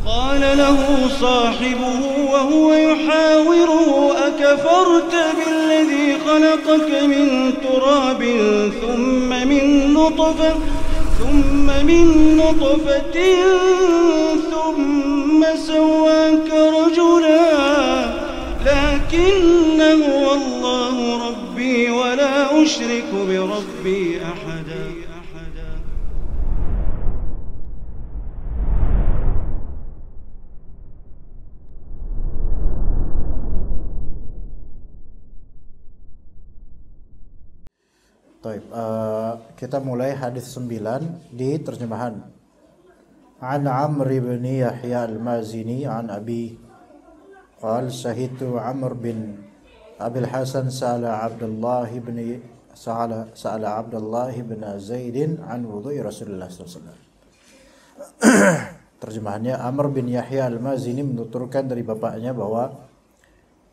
قال له صاحبه وهو يحاوره أكفرت بالذي خلقك من تراب ثم من نطفة ثم سواك رجلا لكن هو الله ربي ولا أشرك بربي أحدا. Kita mulai hadis 9 di terjemahan. An Amr bin Yahya al-Mazini an Abi qal syahidtu Amr bin Abil Hasan sa'ala Abdullah bin Zaid an wudu'i Rasulullah sallallahu alaihi wasallam. Terjemahannya, Amr bin Yahya al-Mazini menuturkan dari bapaknya bahwa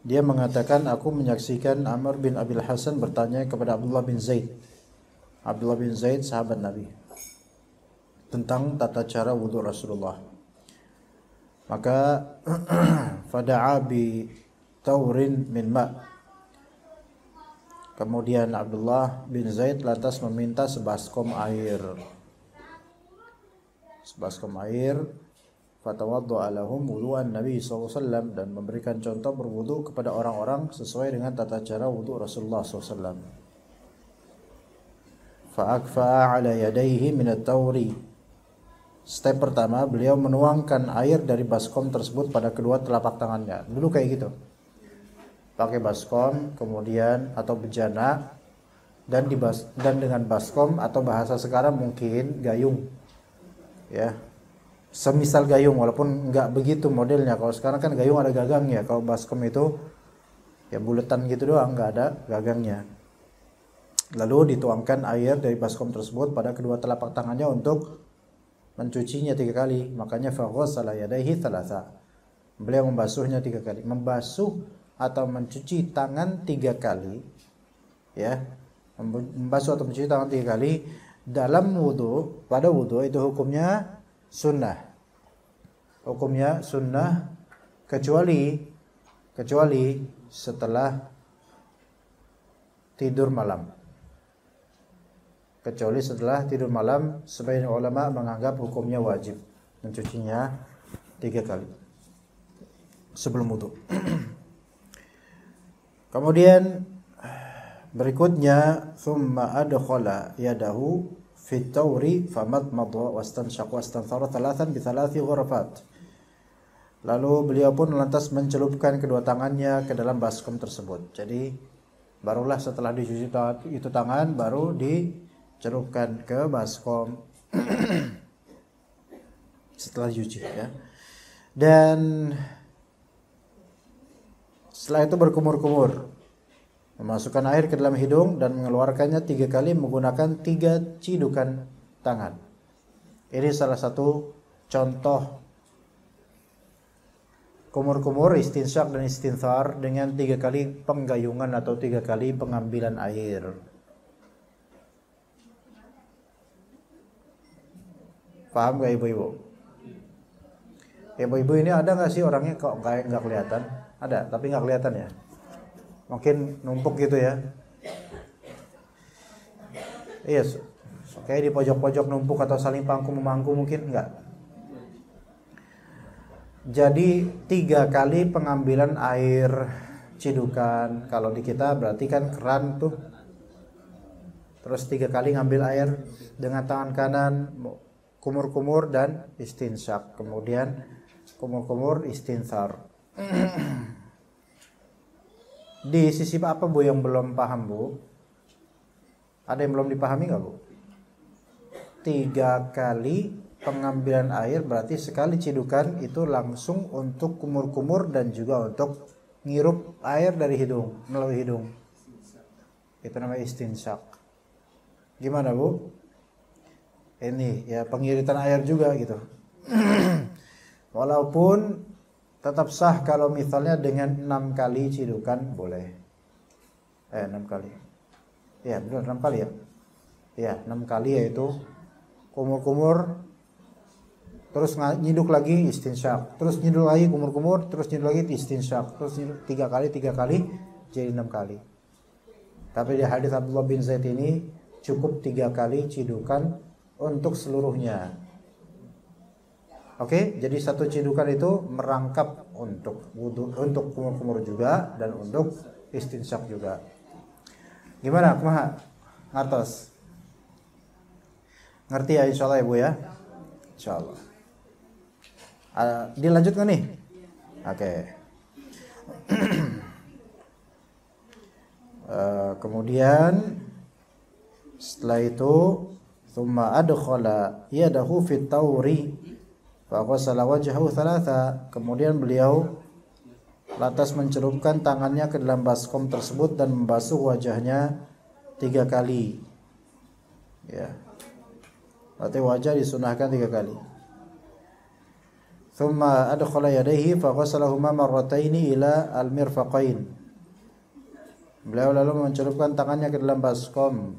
dia mengatakan, aku menyaksikan Amr bin Abil Hasan bertanya kepada Abdullah bin Zaid. Abdullah bin Zaid sahabat Nabi, tentang tata cara wudu Rasulullah. Maka fada'a bi taurin min ma'. Kemudian Abdullah bin Zaid lantas meminta sebaskom air. Fatawaddu'a lahum wudu'an Nabi SAW, dan memberikan contoh berwudu kepada orang-orang sesuai dengan tata cara wudu Rasulullah SAW. Fa'akfa'a ala yadayhi minat tauri. Step pertama, beliau menuangkan air dari baskom tersebut pada kedua telapak tangannya. Dulu kayak gitu, pakai baskom, kemudian atau bejana, dan dengan baskom atau bahasa sekarang mungkin gayung, ya, semisal gayung, walaupun nggak begitu modelnya. Kalau sekarang kan gayung ada gagangnya, kalau baskom itu ya buletan gitu doang, nggak ada gagangnya. Lalu dituangkan air dari baskom tersebut pada kedua telapak tangannya untuk mencucinya 3 kali. Makanya faghassala yadayhi thalatha. Beliau membasuhnya 3 kali. Membasuh atau mencuci tangan 3 kali, ya. Membasuh atau mencuci tangan 3 kali dalam wudu, pada wudu itu hukumnya sunnah. Hukumnya sunnah kecuali setelah tidur malam. Kecuali setelah tidur malam, sebagian ulama menganggap hukumnya wajib mencucinya 3 kali sebelum wudu. Kemudian berikutnya, thumma adkhala yadahu fi tawri famadmada wastanshaqa wastanthara thalathan bi thalathi ghurafat. Lalu beliau pun lantas mencelupkan kedua tangannya ke dalam baskom tersebut. Jadi barulah setelah dicuci itu tangan, baru dicelupkan ke baskom setelah dicuci, ya. Dan setelah itu berkumur-kumur, memasukkan air ke dalam hidung dan mengeluarkannya 3 kali menggunakan 3 cidukan tangan. Ini salah satu contoh kumur-kumur, istinsyak dan istinthar dengan 3 kali penggayungan atau 3 kali pengambilan air. Paham gak ibu-ibu? Ibu-ibu ini ada gak sih orangnya kok kayak gak kelihatan? Ada, tapi gak kelihatan ya. Mungkin numpuk gitu ya. Iya, kayak di pojok-pojok numpuk atau saling pangku-memangku mungkin enggak. Jadi 3 kali pengambilan air cidukan. Kalau di kita berarti kan keran tuh. Terus 3 kali ngambil air dengan tangan kanan, kumur-kumur dan istinsyak. Kemudian kumur-kumur istinthar. Di sisi apa Bu yang belum paham Bu? Ada yang belum dipahami nggak Bu? 3 kali pengambilan air berarti sekali cidukan itu langsung untuk kumur-kumur dan juga untuk ngirup air dari hidung, melalui hidung. Itu namanya istinsyak. Gimana Bu? Ini ya pengiritan air juga gitu. Walaupun tetap sah kalau misalnya dengan 6 kali cidukan boleh. 6 kali. Ya, benar 6 kali ya. Ya, 6 kali yaitu kumur-kumur terus nyiduk lagi istinsyak, terus nyiduk lagi kumur-kumur, terus nyiduk lagi istinsyak, terus nyiduk 3 kali jadi 6 kali. Tapi di hadis Abdullah bin Zaid ini cukup 3 kali cidukan untuk seluruhnya. Oke, jadi satu cidukan itu merangkap untuk wudu, untuk kumur-kumur juga dan untuk istinsyak juga. Gimana, kumaha? Ngartos? Ngerti ya insyaallah Ibu ya? Insyaallah. Dilanjutkan nih? Oke. Kemudian setelah itu thumma adkhala yadahu fit tawri fa ghasala wajhahu thalatha. Kemudian beliau lantas mencelupkan tangannya ke dalam baskom tersebut dan membasuh wajahnya 3 kali. Ya. Berarti wajah disunahkan 3 kali. Thumma adkhala yadayhi fa ghasalahuma marrataini ila al-mirfaqain. Beliau lalu mencelupkan tangannya ke dalam baskom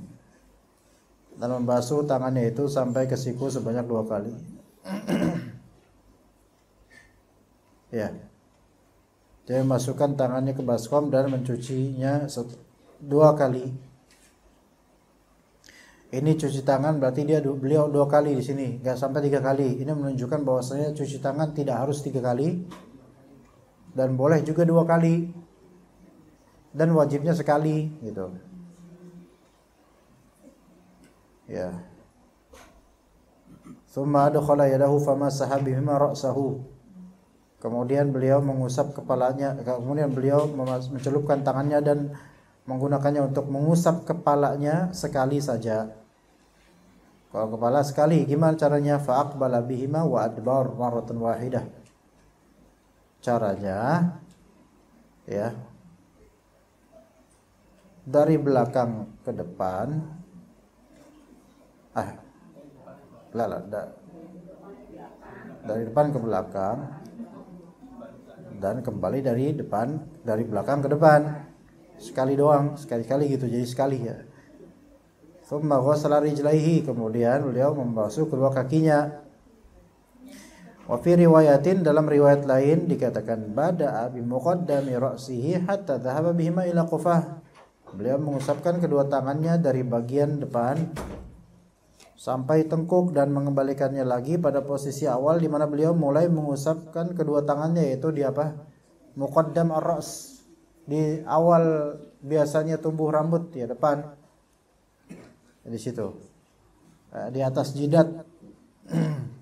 dan membasuh tangannya itu sampai ke siku sebanyak 2 kali. Ya. Dia memasukkan tangannya ke baskom dan mencucinya 2 kali. Ini cuci tangan berarti beliau 2 kali di sini, enggak sampai 3 kali. Ini menunjukkan bahwasanya cuci tangan tidak harus 3 kali dan boleh juga 2 kali. Dan wajibnya sekali gitu. Ya. Tsumma adkhala yadahu famasaha bihima ra'sahu. Kemudian beliau mengusap kepalanya, kemudian beliau mencelupkan tangannya dan menggunakannya untuk mengusap kepalanya sekali saja. Kalau kepala sekali, gimana caranya? Fa'aqbala bihima wa adbar marratan wahidah. Caranya ya, dari belakang ke depan. Dari depan ke belakang dan kembali dari belakang ke depan. Sekali doang, sekali-kali gitu, jadi sekali ya. Tsumma ghasala rijlaihi, kemudian beliau membasuh kedua kakinya. Wa fi riwayatin, dalam riwayat lain dikatakan bada'a bi muqaddami ra'sihi hatta dhahaba bihima ila qufah. Beliau mengusapkan kedua tangannya dari bagian depan sampai tengkuk dan mengembalikannya lagi pada posisi awal di mana beliau mulai mengusapkan kedua tangannya, yaitu di apa? Muqaddam ar-ra's. Di awal biasanya tumbuh rambut ya, depan. Di situ. Di atas jidat.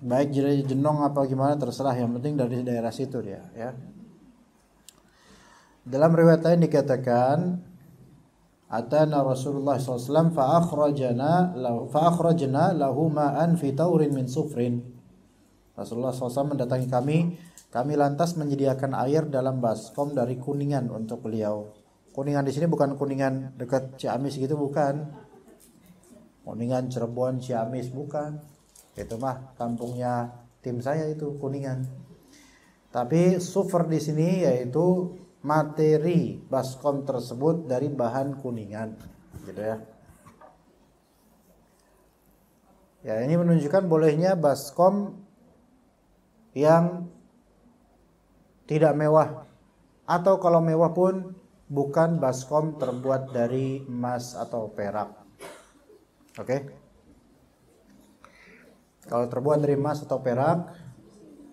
Baik jidat jenong apa gimana terserah, yang penting dari daerah situ dia ya. Dalam riwayat lain dikatakan atana Rasulullah SAW fa'akhrajna lahu ma'an fi taurin min sufrin. Rasulullah SAW mendatangi kami lantas menyediakan air dalam baskom dari Kuningan untuk beliau. Kuningan di sini bukan Kuningan dekat Ciamis gitu, bukan. Kuningan Cirebon Ciamis bukan. Itu mah kampungnya tim saya itu, Kuningan. Tapi sufur di sini yaitu materi baskom tersebut dari bahan Kuningan, gitu ya. Ya, ini menunjukkan bolehnya baskom yang tidak mewah, atau kalau mewah pun bukan baskom terbuat dari emas atau perak. Oke? Kalau terbuat dari emas atau perak,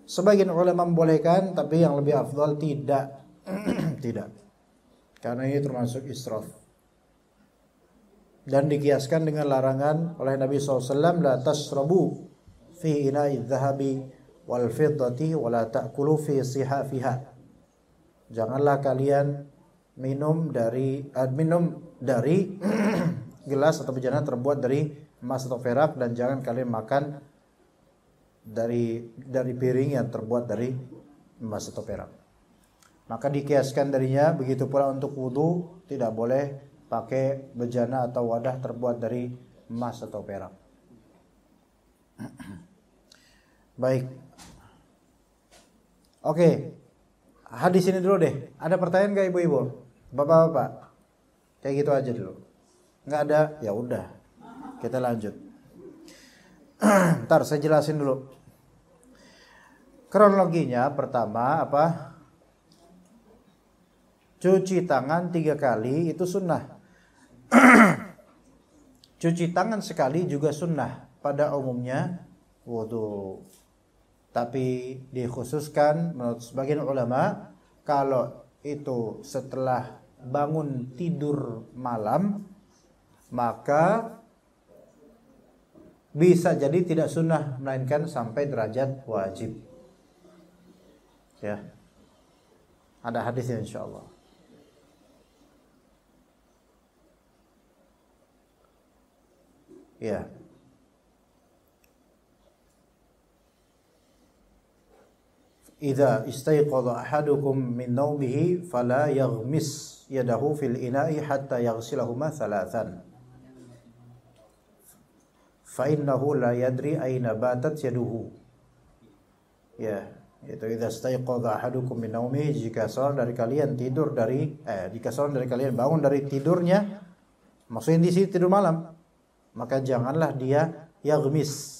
sebagian ulama membolehkan, tapi yang lebih afdal tidak. Tidak. Karena ini termasuk israf. Dan dikiaskan dengan larangan oleh Nabi SAW, la tashrabu fi ina'i dhahabi wal fiddati wa la ta'kulu fi sihafiha. Janganlah kalian minum dari gelas atau bejana terbuat dari emas atau perak, dan jangan kalian makan dari piring yang terbuat dari emas atau perak. Maka dikiaskan darinya, begitu pula untuk wudu tidak boleh pakai bejana atau wadah terbuat dari emas atau perak. Baik. Oke. Hadis ini dulu deh. Ada pertanyaan enggak ibu-ibu? Bapak-bapak? Kayak gitu aja dulu. Enggak ada? Ya udah. Kita lanjut. Ntar saya jelasin dulu. Kronologinya pertama apa? Cuci tangan 3 kali itu sunnah. Cuci tangan sekali juga sunnah pada umumnya wudu. Tapi dikhususkan menurut sebagian ulama kalau itu setelah bangun tidur malam maka bisa jadi tidak sunnah melainkan sampai derajat wajib. Ya. Ada hadisnya insyaallah. Ya. Idza istayqadha ahadukum min nawmihi fala yaghmis yadahu fil ina'i hatta yaghsilahuma thalathan. Fa innahu la yadri aina batat yaduhu. Ya, itu idza istayqadha ahadukum min nawmihi, jika seorang dari kalian bangun dari tidurnya, maksudnya di sini tidur malam, maka janganlah dia yaghmis.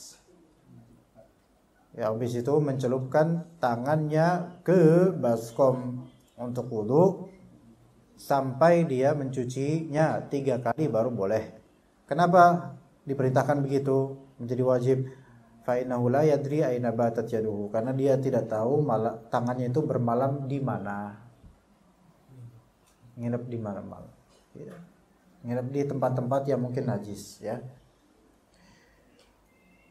Yaghmis itu mencelupkan tangannya ke baskom untuk wudu sampai dia mencucinya 3 kali baru boleh. Kenapa diperintahkan begitu menjadi wajib? Fa innahu la yadri aina batat yaduhu, karena dia tidak tahu tangannya itu bermalam di mana. Nginep di mana malam. Ya. Nginep di tempat-tempat yang mungkin najis, ya.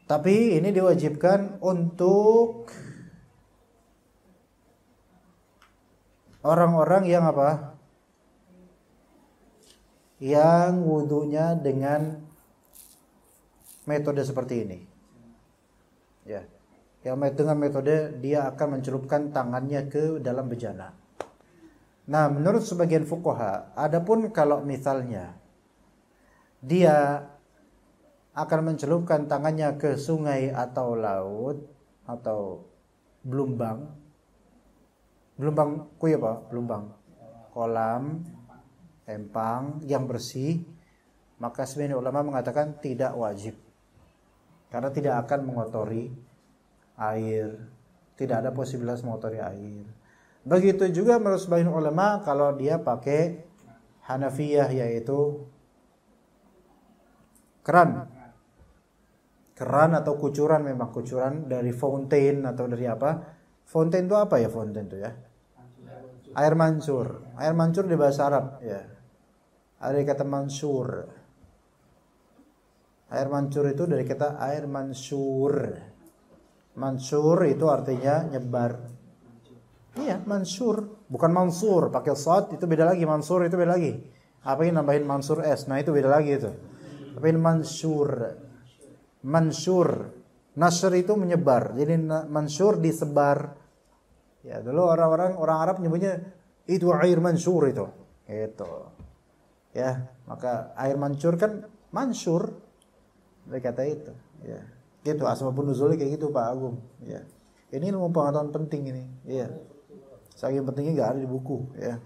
Tapi ini diwajibkan untuk orang-orang yang apa? Yang wudunya dengan metode seperti ini. Ya. Yang dengan metode dia akan mencelupkan tangannya ke dalam bejana. Nah, menurut sebagian fuqaha, adapun kalau misalnya dia akan mencelupkan tangannya ke sungai atau laut atau belumbang kuya apa? Belumbang, kolam, empang yang bersih, maka sebagian ulama mengatakan tidak wajib. Karena tidak akan mengotori air, tidak ada posibilitas mengotori air. Begitu juga menurut sebagian ulama kalau dia pakai Hanafiyah, yaitu keran atau kucuran, memang kucuran dari fountain atau dari apa? Fountain itu apa ya? Fountain itu ya? Air mancur. Air mancur di bahasa Arab ya. Ada kata mansur. Air mancur itu dari kata air mansur. Mansur itu artinya nyebar. Iya, mansur, bukan mansur. Pakai shad itu beda lagi, mansur itu beda lagi. Apa yang nambahin mansur s? Nah, itu beda lagi itu. Tapi mansur. Mansur, nasr itu menyebar, jadi mansur disebar. Ya, dulu orang Arab nyebutnya itu air mansur itu. Ya, maka air mancur kan mansur. Dari kata itu, ya. Gitu asbabun nuzul kayak gitu Pak Agung, ya. Ini ilmu pengetahuan penting ini, ya. Saking pentingnya enggak ada di buku, ya.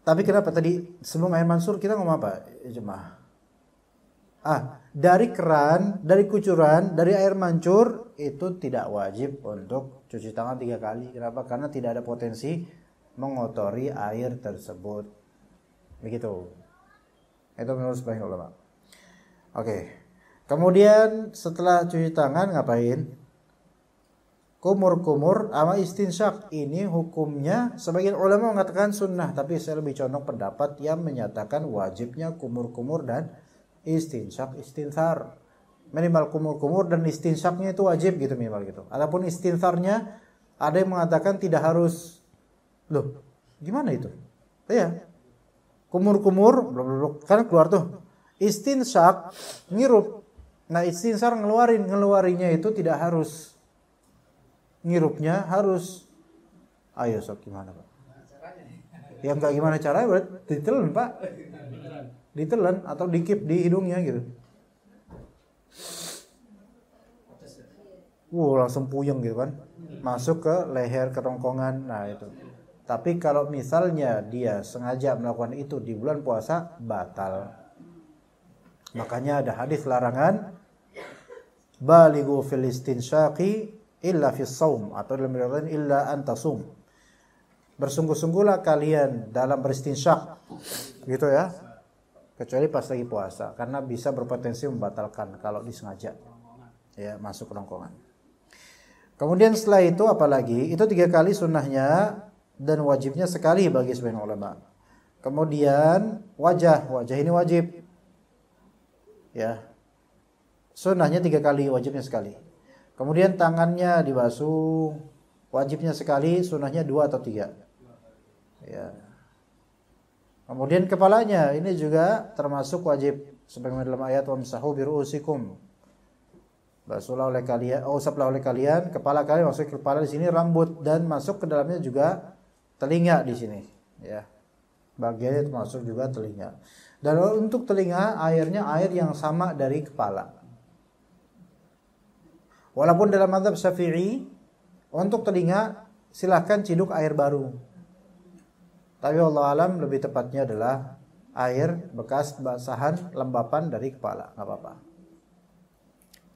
Tapi kenapa tadi sebelum air mansur kita ngomong apa? Jemaah. Dari keran, dari kucuran, dari air mancur itu tidak wajib untuk cuci tangan 3 kali. Kenapa? Karena tidak ada potensi mengotori air tersebut. Begitu. Itu menurut sebagian ulama. Oke. Kemudian setelah cuci tangan ngapain? Kumur-kumur sama istinsyak. Ini hukumnya sebagian ulama mengatakan sunnah, tapi saya lebih condong pendapat yang menyatakan wajibnya kumur-kumur dan istinsar. Minimal kumur-kumur dan istinsyaknya itu wajib gitu, minimal gitu. Adapun istinsarnya ada yang mengatakan tidak harus. Loh, gimana itu? Ya. Kumur-kumur kan keluar tuh. Istinsyak ngirup. Nah, istinsar ngeluarinya itu tidak harus. Ngirupnya harus. Ayo sok gimana, Pak? Ya enggak gimana caranya, berarti ditelan, Pak. Ditelan atau dikip di hidungnya gitu. Langsung puyeng gitu kan. Masuk ke leher, kerongkongan. Nah itu. Tapi kalau misalnya dia sengaja melakukan itu di bulan puasa, batal. Makanya ada hadis larangan balighu fil istinsyaqi illa fis shaum, atau dalam riwayat illa an tasum. Bersungguh-sungguhlah kalian dalam beristinsyak, gitu ya, kecuali pas lagi puasa, karena bisa berpotensi membatalkan kalau disengaja ya masuk rongkongan. Kemudian setelah itu apalagi, itu 3 kali sunnahnya dan wajibnya sekali bagi sebagian ulama. Kemudian wajah ini wajib ya, sunnahnya 3 kali, wajibnya sekali. Kemudian tangannya dibasuh, wajibnya sekali, sunnahnya 2 atau 3 ya. Kemudian kepalanya ini juga termasuk wajib, sebagaimana dalam ayat wamsahu biruusikum, basuhlah oleh kalian, usaplah oleh kalian kepala kalian. Maksud kepala di sini rambut, dan masuk ke dalamnya juga telinga di sini ya, bagiannya termasuk juga telinga. Dan untuk telinga airnya air yang sama dari kepala. Walaupun dalam mazhab Syafi'i untuk telinga silahkan ciduk air baru, tapi Allah alam lebih tepatnya adalah air bekas basahan lembapan dari kepala, nggak apa-apa.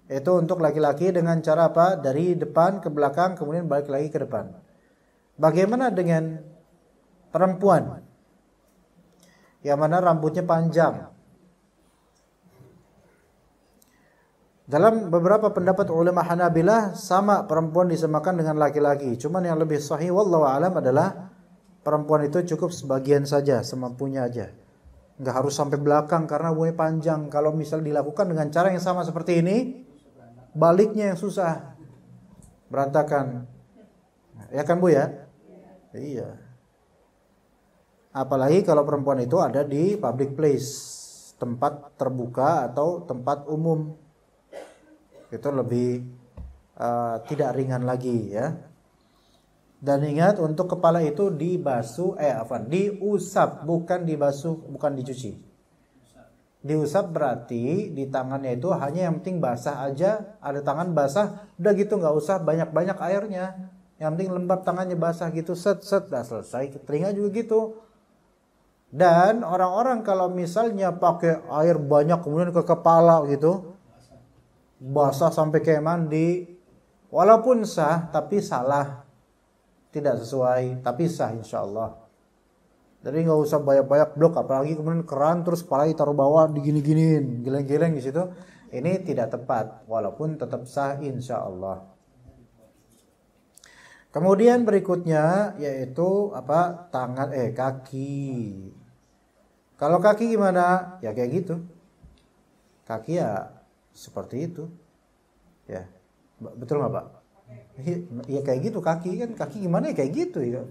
Itu untuk laki-laki dengan cara apa? Dari depan ke belakang, kemudian balik lagi ke depan. Bagaimana dengan perempuan yang mana rambutnya panjang? Dalam beberapa pendapat ulama Hanabilah sama perempuan disamakan dengan laki-laki. Cuman yang lebih sahih wallahu alam adalah perempuan itu cukup sebagian saja, semampunya aja. Enggak harus sampai belakang karena rambutnya panjang. Kalau misal dilakukan dengan cara yang sama seperti ini, baliknya yang susah, berantakan. Ya kan Bu ya? Iya. Apalagi kalau perempuan itu ada di public place, tempat terbuka atau tempat umum. Itu lebih tidak ringan lagi ya. Dan ingat, untuk kepala itu dibasuh, diusap, bukan dibasuh, bukan dicuci. Diusap berarti di tangannya itu hanya yang penting basah aja, ada tangan basah, udah gitu, nggak usah banyak-banyak airnya. Yang penting lembab tangannya basah gitu, set dah selesai. Telinga juga gitu. Dan orang-orang kalau misalnya pakai air banyak kemudian ke kepala gitu, basah sampai kayak mandi, walaupun sah tapi salah. Tidak sesuai, tapi sah insyaallah. Jadi nggak usah banyak-banyak blok, apalagi kemudian keran terus kepala taruh bawah digini-giniin, geleng-geleng di situ. Ini tidak tepat, walaupun tetap sah insyaallah. Kemudian berikutnya yaitu apa? Kaki. Kalau kaki gimana? Ya kayak gitu. Kaki ya seperti itu. Ya. Betul nggak Pak? Ya kayak gitu kaki kan, kaki gimana ya kayak gitu ya.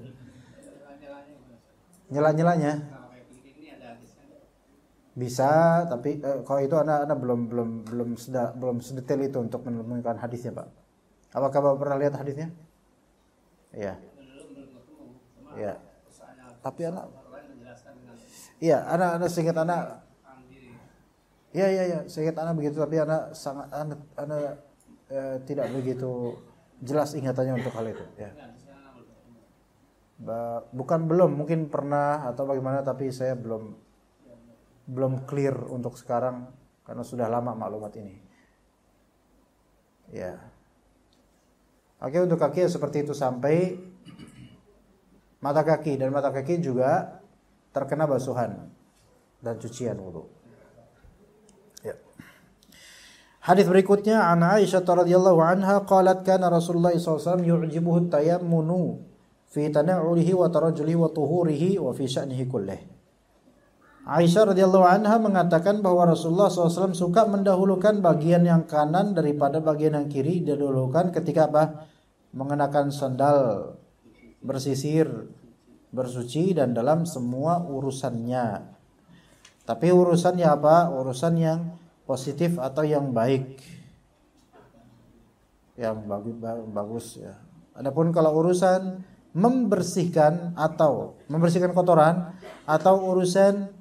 Nyela-nyelanya bisa, tapi kalau itu anak belum sedetail itu untuk menemukan hadisnya Pak. Apakah Bapak pernah lihat hadisnya? Iya. Iya. Tapi anak seingat anak. Iya, seingat anak begitu, tapi anak tidak begitu jelas ingatannya untuk hal itu ya. Bukan belum, mungkin pernah atau bagaimana, tapi saya belum clear untuk sekarang karena sudah lama maklumat ini ya. Oke, untuk kaki seperti itu sampai mata kaki, dan mata kaki juga terkena basuhan dan cucian wudu. Hadis berikutnya, an Aisyah radhiyallahu anha qalat kana Rasulullah sallallahu alaihi wasallam yu'jibuhu tayammunu fi tana'ulihi wa tarajjulihi wa tuhurihi wa fi sya'nihi kullih. Aisyah radhiyallahu anha mengatakan bahwa Rasulullah SAW suka mendahulukan bagian yang kanan daripada bagian yang kiri, didahulukan ketika apa? Mengenakan sandal, bersisir, bersuci, dan dalam semua urusannya. Tapi urusannya apa? Urusan yang positif atau yang baik, yang bagus ya. Adapun kalau urusan membersihkan kotoran atau urusan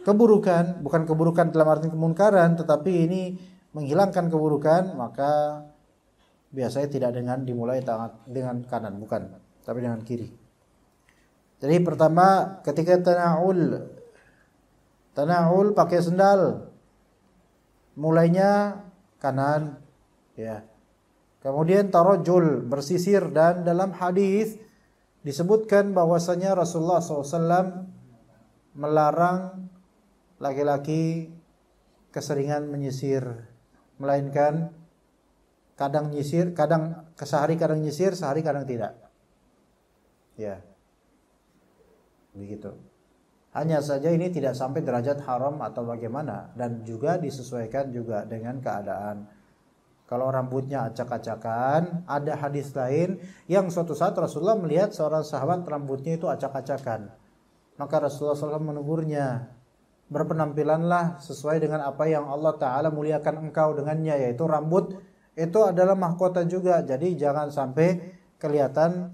keburukan, bukan keburukan dalam arti kemunkaran, tetapi ini menghilangkan keburukan, maka biasanya tidak dimulai dengan kanan, bukan, tapi dengan kiri. Jadi pertama ketika tana'ul pakai sendal, mulainya kanan, Ya. Kemudian tarajul, bersisir, dan dalam hadis disebutkan bahwasanya Rasulullah SAW melarang laki-laki keseringan menyisir, melainkan kadang nyisir, kadang sehari kadang nyisir, sehari kadang tidak. Ya. Begitu. Hanya saja ini tidak sampai derajat haram atau bagaimana, dan juga disesuaikan juga dengan keadaan. Kalau rambutnya acak-acakan, ada hadis lain yang suatu saat Rasulullah melihat seorang sahabat rambutnya itu acak-acakan. Maka Rasulullah SAW menegurnya, berpenampilanlah sesuai dengan apa yang Allah Ta'ala muliakan engkau dengannya, yaitu rambut itu adalah mahkota juga. Jadi jangan sampai kelihatan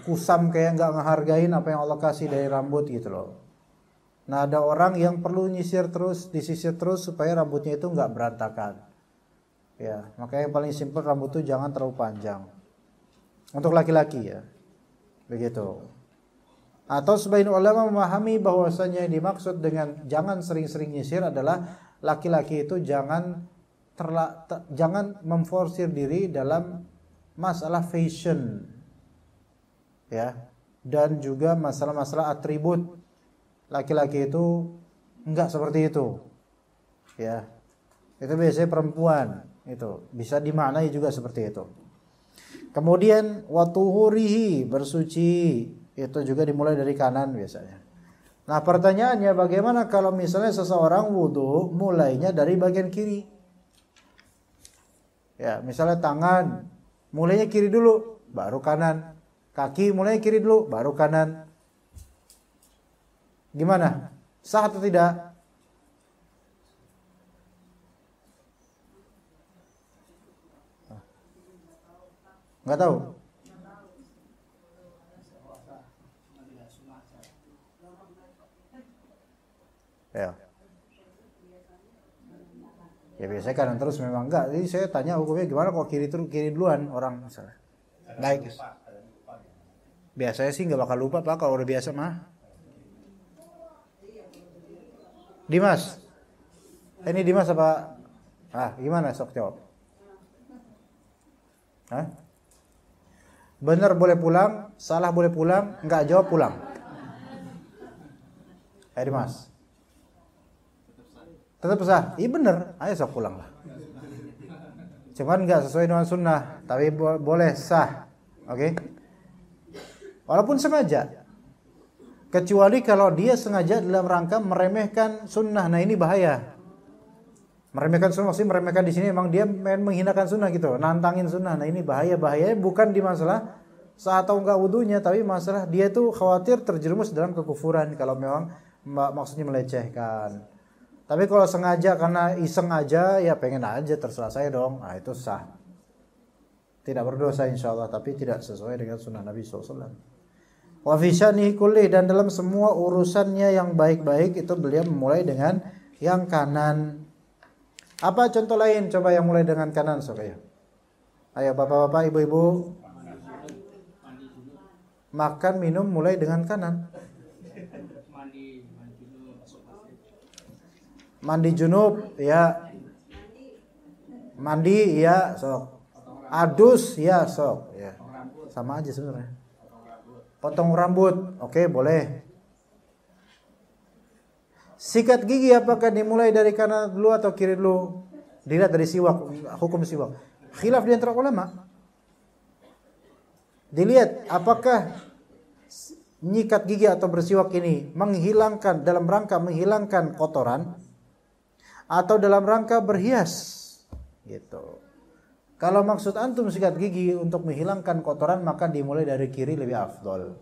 kusam kayak nggak ngehargain apa yang Allah kasih dari rambut gitu loh. Nah, ada orang yang perlu nyisir terus, disisir terus supaya rambutnya itu nggak berantakan. Ya, makanya yang paling simpel rambut itu jangan terlalu panjang. Untuk laki-laki ya. Begitu. Atau sebagian ulama memahami bahwasanya yang dimaksud dengan jangan sering-sering nyisir adalah laki-laki itu jangan memforsir diri dalam masalah fashion. Ya. Dan juga masalah-masalah atribut. Laki-laki itu enggak seperti itu. Ya. Itu biasanya perempuan. Itu bisa dimaknai juga seperti itu. Kemudian watuhurihi, bersuci, itu juga dimulai dari kanan biasanya. Nah, pertanyaannya bagaimana kalau misalnya seseorang wudu mulainya dari bagian kiri? Ya, misalnya tangan mulainya kiri dulu, baru kanan. Kaki mulainya kiri dulu, baru kanan. Gimana? Sah atau tidak? Nggak tahu. Ya. Ya biasanya kanan terus memang enggak. Jadi saya tanya hukumnya gimana kok kiri duluan orang misalnya. Baik. Biasanya sih nggak bakal lupa Pak kalau udah biasa mah. Dimas. Ini Dimas apa? Gimana sok jawab? Hah? Benar boleh pulang, salah boleh pulang, enggak jawab pulang. Dimas. Tetap sah. Iya benar, ayo sok pulang lah. Cuman enggak sesuai dengan sunnah, tapi boleh sah. Oke? Walaupun sengaja. Kecuali kalau dia sengaja dalam rangka meremehkan sunnah. Nah, ini bahaya. Meremehkan sunnah, maksudnya meremehkan di sini memang dia menghinakan sunnah gitu, nantangin sunnah. Nah, ini bahayanya bukan di masalah sah atau enggak wudunya, tapi masalah dia itu khawatir terjerumus dalam kekufuran kalau memang maksudnya melecehkan. Tapi kalau sengaja karena iseng aja, ya pengen aja terserah saya dong. Nah, itu sah. Tidak berdosa insyaallah, tapi tidak sesuai dengan sunnah Nabi SAW. Wa fi sya'nihi kulli, dan dalam semua urusannya yang baik-baik itu beliau memulai dengan yang kanan. Apa contoh lain coba yang mulai dengan kanan sok ya. Ayo bapak-bapak, ibu-ibu. Makan minum mulai dengan kanan. Mandi junub ya. Mandi ya sok. Adus ya sok ya. Sama aja sebenarnya. Potong rambut, oke boleh. Sikat gigi apakah dimulai dari kanan dulu atau kiri dulu? Dilihat dari siwak, hukum siwak. Khilaf di antara ulama. Dilihat apakah nyikat gigi atau bersiwak ini menghilangkan dalam rangka menghilangkan kotoran atau dalam rangka berhias. Gitu. Kalau maksud antum sikat gigi untuk menghilangkan kotoran, maka dimulai dari kiri lebih afdol.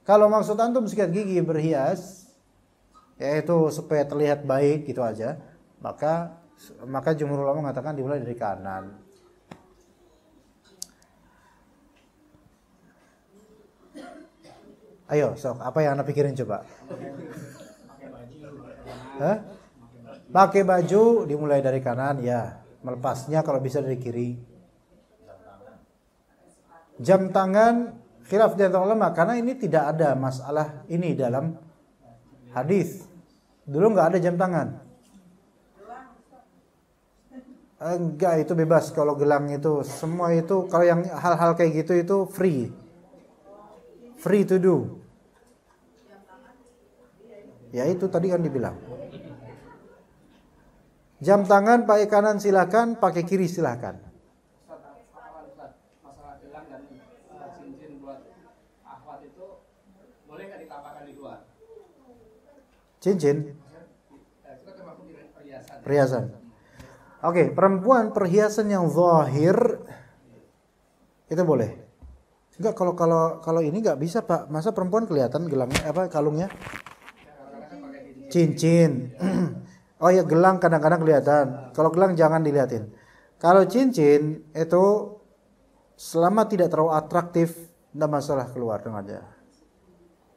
Kalau maksud antum sikat gigi berhias, yaitu supaya terlihat baik gitu aja, maka jumhur ulama mengatakan dimulai dari kanan. Ayo, sok, apa yang Anda pikirin coba? Pakai baju dimulai dari kanan, ya. Melepasnya kalau bisa dari kiri. Jam tangan khilaf di antara ulama karena ini tidak ada masalah ini dalam hadis. Dulu nggak ada jam tangan. Enggak, itu bebas. Kalau gelang itu semua itu, kalau yang hal-hal kayak gitu itu free to do. Ya itu tadi kan dibilang. Jam tangan pakai kanan silakan, pakai kiri silakan. Masalah gelang dan cincin buat akhwat itu boleh nggak ditampakkan di luar? Cincin, Itu kan termasuk perhiasan. perhiasan. Oke, perempuan perhiasan yang zahir itu boleh. Enggak, kalau ini nggak bisa Pak. Masa perempuan kelihatan gelangnya kalungnya? Cincin. Oh ya, gelang kadang-kadang kelihatan. Kalau gelang jangan dilihatin. Kalau cincin itu selama tidak terlalu atraktif, tidak masalah keluar dengannya.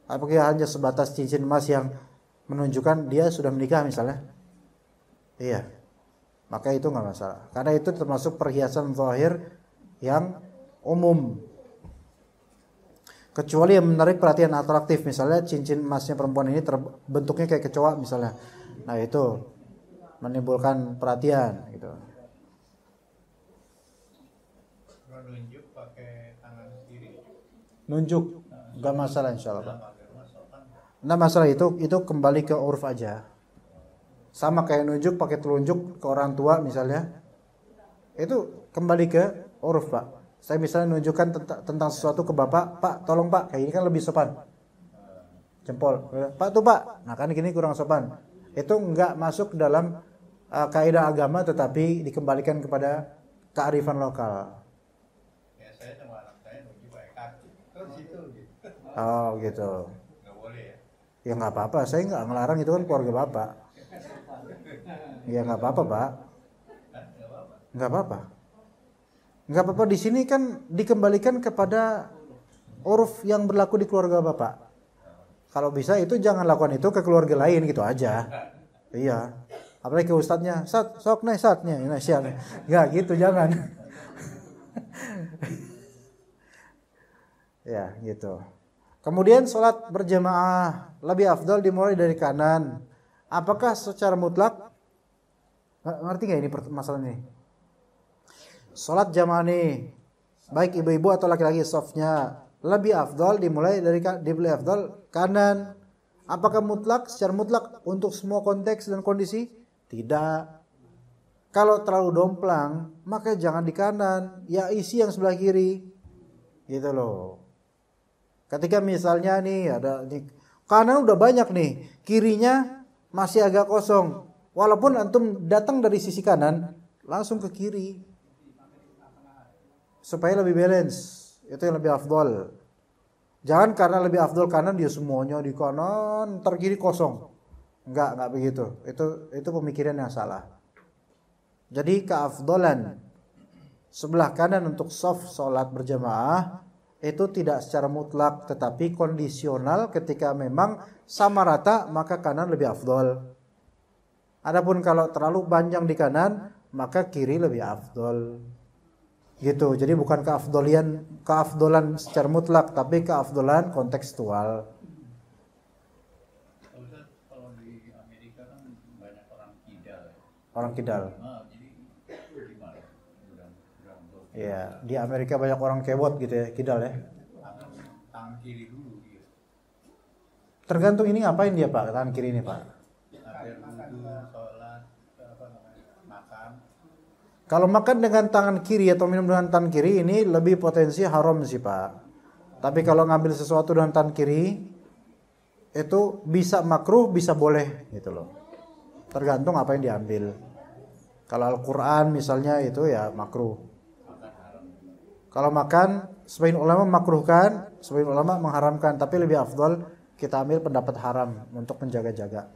Apakah hanya sebatas cincin emas yang menunjukkan dia sudah menikah misalnya? Iya. Maka itu nggak masalah. Karena itu termasuk perhiasan zahir yang umum. Kecuali yang menarik perhatian atraktif, misalnya cincin emasnya perempuan ini bentuknya kayak kecoa misalnya. Nah itu menimbulkan perhatian gitu. Kalau nunjuk pakai tangan kiri, Nunjuk nggak masalah insyaallah Pak. Nah masalah itu kembali ke uruf aja. Sama kayak nunjuk pakai telunjuk ke orang tua misalnya. Itu kembali ke uruf Pak. Saya misalnya nunjukkan tentang sesuatu ke Bapak, Pak tolong Pak, kayak ini kan lebih sopan. Jempol, Pak tuh Pak. Nah kan gini kurang sopan. Itu enggak masuk dalam kaidah agama, tetapi dikembalikan kepada kearifan lokal. ya saya sama anak saya nunjuk pakai kaki, terus situ gitu. Oh gitu. Nggak boleh ya? Ya nggak apa-apa, saya nggak ngelarang, itu kan keluarga Bapak. Ya nggak apa-apa Pak. Nggak apa-apa. Nggak apa-apa. Nggak apa-apa, di sini kan dikembalikan kepada uruf yang berlaku di keluarga Bapak. Kalau bisa itu jangan lakukan itu ke keluarga lain gitu aja. Iya. Apalagi ke ustadznya, sok nih saatnya, nggak gitu jangan. Ya gitu. Kemudian sholat berjamaah lebih afdal dimulai dari kanan. Apakah secara mutlak? Ngerti nggak ini masalah ini? Sholat jamaah nih, baik ibu-ibu atau laki-laki softnya lebih afdal dimulai afdal kanan. Apakah mutlak? Secara mutlak untuk semua konteks dan kondisi? Tidak. Kalau terlalu domplang, maka jangan di kanan, ya isi yang sebelah kiri. Gitu loh. Ketika misalnya nih ada kanan udah banyak nih, kirinya masih agak kosong. Walaupun antum datang dari sisi kanan, langsung ke kiri. Supaya lebih balance. Itu yang lebih afdol. Jangan karena lebih afdol kanan dia semuanya di kanan, ntar kiri kosong. Enggak begitu. Itu pemikiran yang salah. Jadi keafdolan sebelah kanan untuk shaf salat berjamaah itu tidak secara mutlak, tetapi kondisional. Ketika memang sama rata maka kanan lebih afdol. Adapun kalau terlalu panjang di kanan maka kiri lebih afdol. Gitu. Jadi bukan keafdolan secara mutlak, tapi keafdolan kontekstual. Kalau di Amerika kan banyak orang kidal. Orang kidal. Jadi itu gimana? Iya, di Amerika banyak orang kebot gitu ya, kidal ya. Tangan kiri dulu gitu. Tergantung ini ngapain dia Pak, tangan kiri ini Pak. Ada wudhu, sholat, makan. Kalau makan dengan tangan kiri atau minum dengan tangan kiri ini lebih potensi haram sih Pak. Tapi kalau ngambil sesuatu dengan tangan kiri itu bisa makruh, bisa boleh gitu loh. Tergantung apa yang diambil. Kalau Al-Quran misalnya itu ya makruh. Kalau makan sebagian ulama makruhkan, sebagian ulama mengharamkan, tapi lebih afdal kita ambil pendapat haram untuk menjaga-jaga.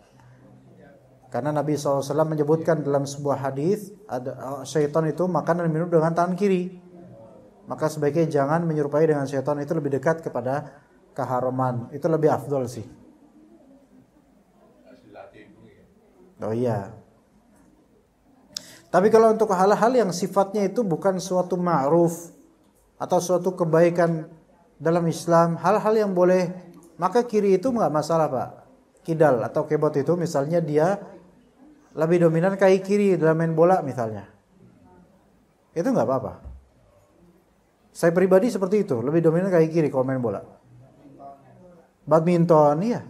Karena Nabi SAW menyebutkan dalam sebuah hadis, ada syaitan itu makan dan minum dengan tangan kiri. Maka sebaiknya jangan menyerupai dengan syaitan, itu lebih dekat kepada keharaman. Itu lebih afdal sih. Oh iya. Tapi kalau untuk hal-hal yang sifatnya itu bukan suatu ma'ruf atau suatu kebaikan dalam Islam, hal-hal yang boleh, maka kiri itu nggak masalah Pak. Kidal atau kebot itu misalnya dia lebih dominan kaki kiri dalam main bola misalnya. itu nggak apa-apa. Saya pribadi seperti itu, lebih dominan kaki kiri kalau main bola. Badminton, iya.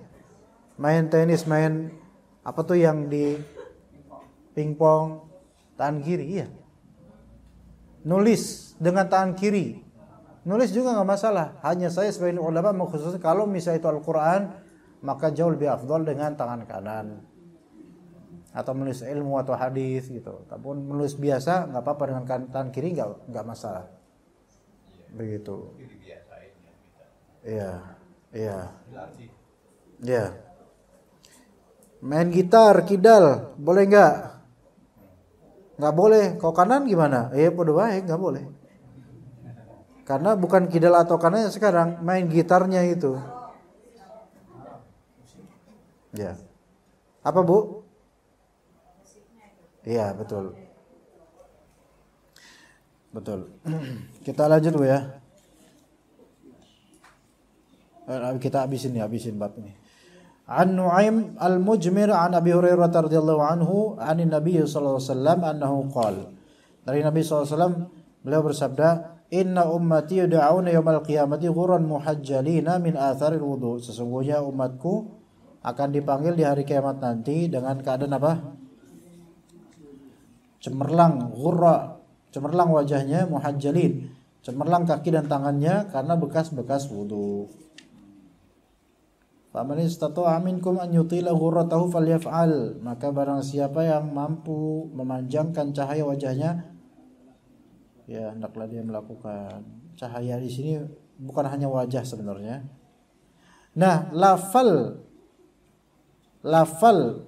Main tenis, main apa tuh yang di pingpong, tangan kiri, iya. Nulis dengan tangan kiri, nulis juga nggak masalah. Hanya saya sebagai ulama mengkhususkan kalau misalnya itu Al-Quran, maka jauh lebih afdal dengan tangan kanan. Atau menulis ilmu atau hadis gitu. Tapi menulis biasa nggak apa-apa, dengan tangan kiri nggak masalah. Begitu. Iya, iya, iya. Main gitar, kidal, boleh nggak? Nggak boleh. Kalau kanan gimana? Podo baik, nggak boleh. Karena bukan kidal atau kanannya sekarang, main gitarnya itu. Ya. Apa Bu? Iya, betul. Betul. Kita lanjut Bu ya. Kita habisin bab ini. An Nu'aim al-Mujmir an Abi Hurairah radhiyallahu anhu anin Nabi sallallahu alaihi wasallam annahu qala. Dari Nabi sallallahu alaihi wasallam beliau bersabda, "Inna ummati yud'auna yaumal qiyamati ghurran muhajjalina min atharil wudu." Sesungguhnya umatku akan dipanggil di hari kiamat nanti dengan keadaan apa? Cemerlang, ghurra, cemerlang wajahnya, muhajjalin, cemerlang kaki dan tangannya karena bekas-bekas wudu. Faman istata'a minkum an yutila ghurratahu falyaf'al. Maka barang siapa yang mampu memanjangkan cahaya wajahnya, ya hendaklah dia melakukan. Cahaya di sini bukan hanya wajah sebenarnya. Nah, lafal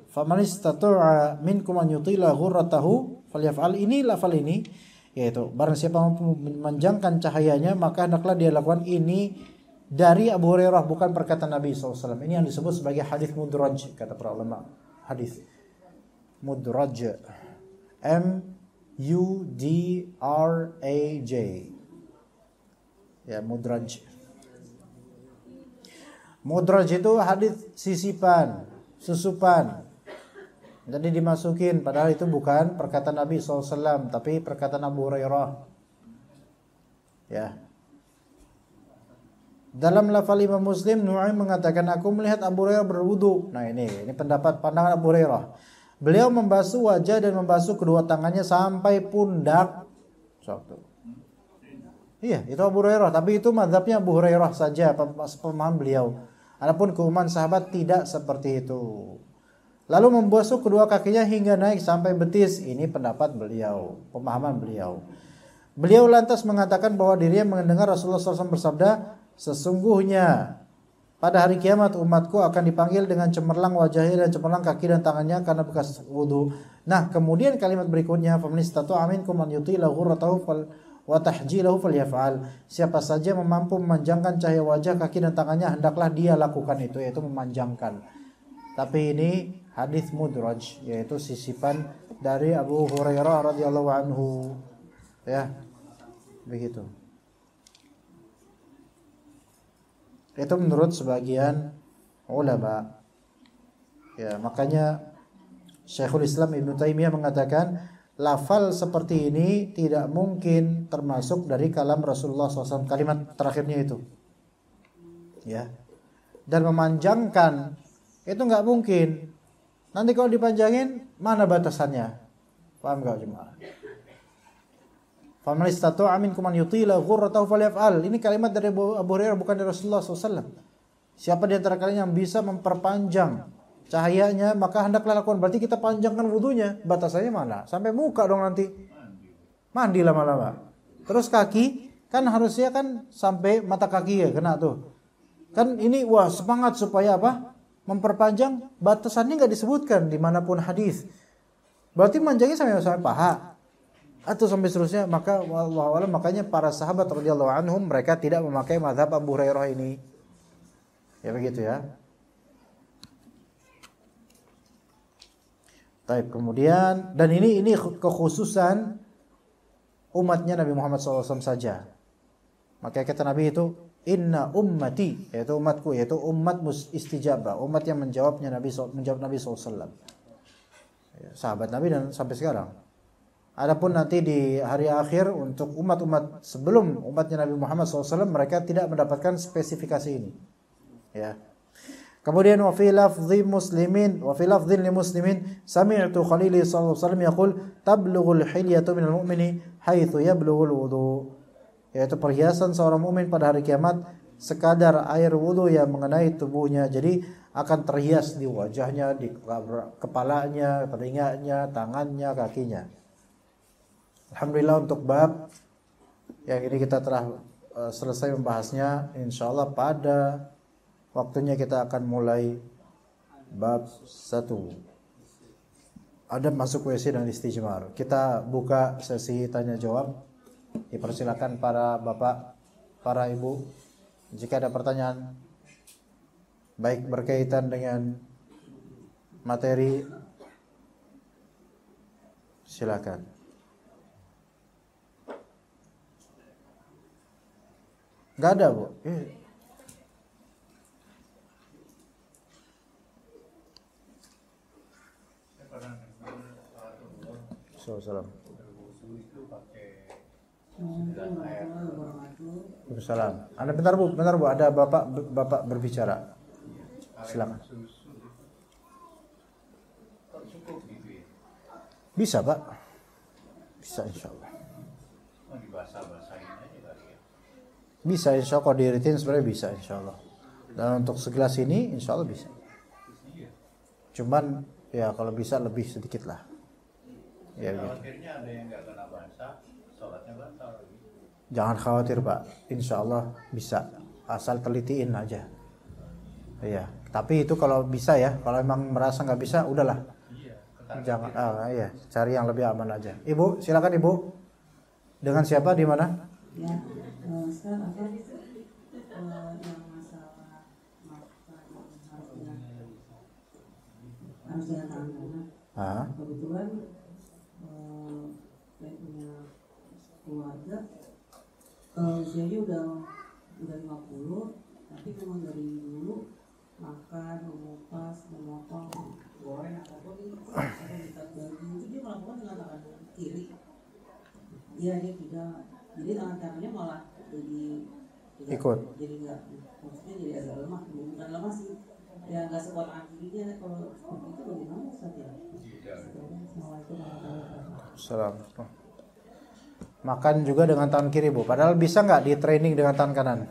faman istata'a minkum an yutila ghurratahu falyaf'al, ini lafal ini yaitu barang siapa mampu memanjangkan cahayanya maka hendaklah dia lakukan. Ini dari Abu Hurairah, bukan perkataan Nabi SAW. Ini yang disebut sebagai hadis mudraj, kata para ulama hadis. Mudraj, M-U-D-R-A-J, ya, mudraj. Mudraj itu hadis sisipan, susupan. Jadi dimasukin, padahal itu bukan perkataan Nabi SAW, tapi perkataan Abu Hurairah. Ya. Dalam lafal Imam Muslim, Nu'aim mengatakan, aku melihat Abu Hurairah berwudu. Nah ini pendapat pandangan Abu Hurairah. Beliau membasuh wajah dan membasuh kedua tangannya sampai pundak. Suatu. Iya, itu Abu Hurairah. Tapi itu mazhabnya Abu Hurairah saja, pemahaman beliau. Adapun keumuman sahabat tidak seperti itu. Lalu membasuh kedua kakinya hingga naik sampai betis. Ini pendapat beliau, pemahaman beliau. Beliau lantas mengatakan bahwa dirinya mendengar Rasulullah SAW bersabda, sesungguhnya pada hari kiamat umatku akan dipanggil dengan cemerlang wajahnya dan cemerlang kaki dan tangannya karena bekas wudu. Nah, kemudian kalimat berikutnya, faman istata'a minkum an yutila ghurratahu wa tahjilahu falyaf'al. Siapa saja mampu memanjangkan cahaya wajah, kaki dan tangannya, hendaklah dia lakukan itu, yaitu memanjangkan. Tapi ini hadis mudraj, yaitu sisipan dari Abu Hurairah radhiyallahu anhu. Ya. Begitu. Itu menurut sebagian ulama. Ya, makanya Syekhul Islam Ibnu Taimiyah mengatakan lafal seperti ini tidak mungkin termasuk dari kalam Rasulullah SAW, kalimat terakhirnya itu. Ya. Dan memanjangkan itu nggak mungkin. Nanti kalau dipanjangin, mana batasannya? Paham nggak jemaah? Faman istata'a minkum an yutila ghurratahu falyaf'al. Ini kalimat dari Abu Hurairah, bukan dari Rasulullah SAW. Siapa di antara kalian yang bisa memperpanjang cahayanya, maka hendaklah lakukan. Berarti kita panjangkan wudunya. Batasannya mana? Sampai muka dong nanti. Mandi lama-lama. Terus kaki, kan harusnya kan sampai mata kaki ya, kena tuh. Kan ini wah semangat supaya apa? Memperpanjang, batasannya nggak disebutkan dimanapun hadis. Berarti manjangnya sampai paha atau sampai seterusnya. Maka wallahu a'lam, makanya para sahabat radhiyallahu anhum mereka tidak memakai mazhab Abu Hurairah ini. Ya begitu ya. Baik, kemudian dan ini kekhususan umatnya Nabi Muhammad SAW saja. Maka kata Nabi itu inna ummati, yaitu umatku, yaitu umat istijabah, umat yang menjawab Nabi SAW. Ya, sahabat Nabi dan sampai sekarang. Adapun nanti di hari akhir untuk umat-umat sebelum umatnya Nabi Muhammad SAW, mereka tidak mendapatkan spesifikasi ini. Ya. Kemudian wa fi lafdhi li muslimin sami'tu Khalili sallallahu alaihi wasallam yaqul tablughul hilyatu minal mu'mini haitsu yablughul wudu. Yaitu perhiasan seorang mukmin pada hari kiamat sekadar air wudu yang mengenai tubuhnya. Jadi akan terhias di wajahnya, di kepalanya, telinganya, tangannya, kakinya. Alhamdulillah untuk bab yang ini kita telah selesai membahasnya. Insyaallah pada waktunya kita akan mulai bab 1. Adab masuk WC dan istijmar. Kita buka sesi tanya jawab. Dipersilakan para bapak, para ibu, jika ada pertanyaan baik berkaitan dengan materi, silakan. Enggak ada, Bu. Assalamualaikum. Waalaikumsalam. Anda bentar Bu, ada bapak berbicara. Silakan. Bisa Pak, bisa insyaallah. Bisa insyaallah, kalau diiritin sebenarnya bisa insyaallah. Dan untuk segelas ini insyaallah bisa. Cuman ya kalau bisa lebih sedikit lah. Ya gitu. Khawatirnya ada yang nggak kena basah, sholatnya batal. Jangan khawatir Pak, insyaallah bisa, asal telitiin aja. Iya, tapi itu kalau bisa ya, kalau emang merasa nggak bisa, udahlah. Iya. Jangan, cari yang lebih aman aja. Ibu, silakan Ibu. Dengan siapa, di mana? Ya, sekarang apa yang masalah harus jalan tangan. Kebetulan saya punya keluarga, usianya udah 50, tapi memang dari dulu makan, mengupas, memotong, goreng apapun atau mengikat baju itu dia melakukan dengan tangan kiri. Dia tidak, jadi tangan kanannya malah jadi ikut. Jadi nggak, maksudnya jadi agak lemah, bukan lemah sih, ya nggak sekuat tangan kirinya. Kalau seperti itu bagaimana Ustaz ya? Assalamualaikum warahmatullahi wabarakatuh. Makan juga dengan tangan kiri Bu, padahal bisa nggak di training dengan tangan kanan?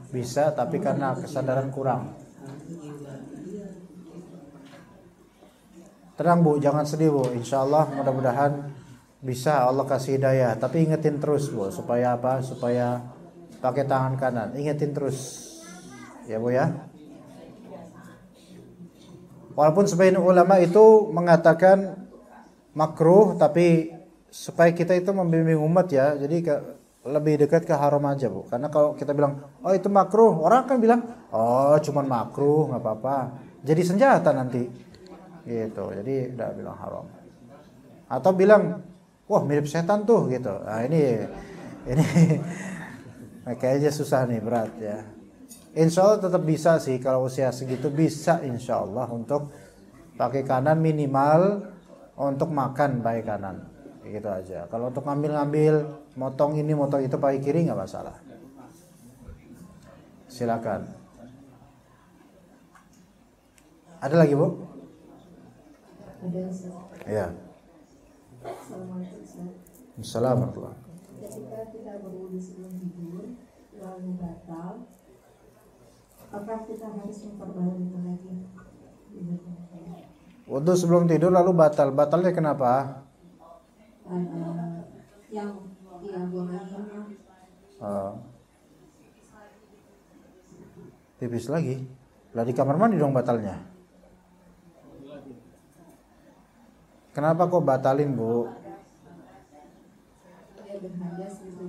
Bisa, tapi karena kesadaran kurang. Tenang Bu, jangan sedih Bu. Insyaallah mudah-mudahan bisa, Allah kasih hidayah. Tapi ingetin terus Bu, supaya apa? Supaya pakai tangan kanan. Ingetin terus. Ya Bu ya. Walaupun sebagian ulama itu mengatakan makruh, tapi supaya kita itu membimbing umat ya. Jadi lebih dekat ke haram aja Bu. Karena kalau kita bilang, oh itu makruh, orang akan bilang, oh cuman makruh, nggak apa-apa. Jadi senjata nanti. Gitu. Jadi udah bilang haram. Atau bilang, wah mirip setan tuh gitu. Nah ini kayaknya susah nih, berat ya. Insya Allah tetap bisa sih, kalau usia segitu bisa insya Allah untuk pakai kanan, minimal untuk makan pakai kanan, gitu aja. Kalau untuk ngambil-ngambil, motong ini motong itu pakai kiri nggak masalah. Silakan. Ada lagi Bu? Ada Ustaz. Ya. Assalamualaikum Ustaz. Assalamualaikum. Ketika kita berwudu sebelum tidur lalu batal, apakah kita harus memperbarui lagi? Wudu sebelum tidur lalu batal. Batalnya kenapa? Yang buang airnya. Pipis lagi. Lah di kamar mandi dong batalnya. Kenapa kok batalin Bu? Dia berhadas gitu.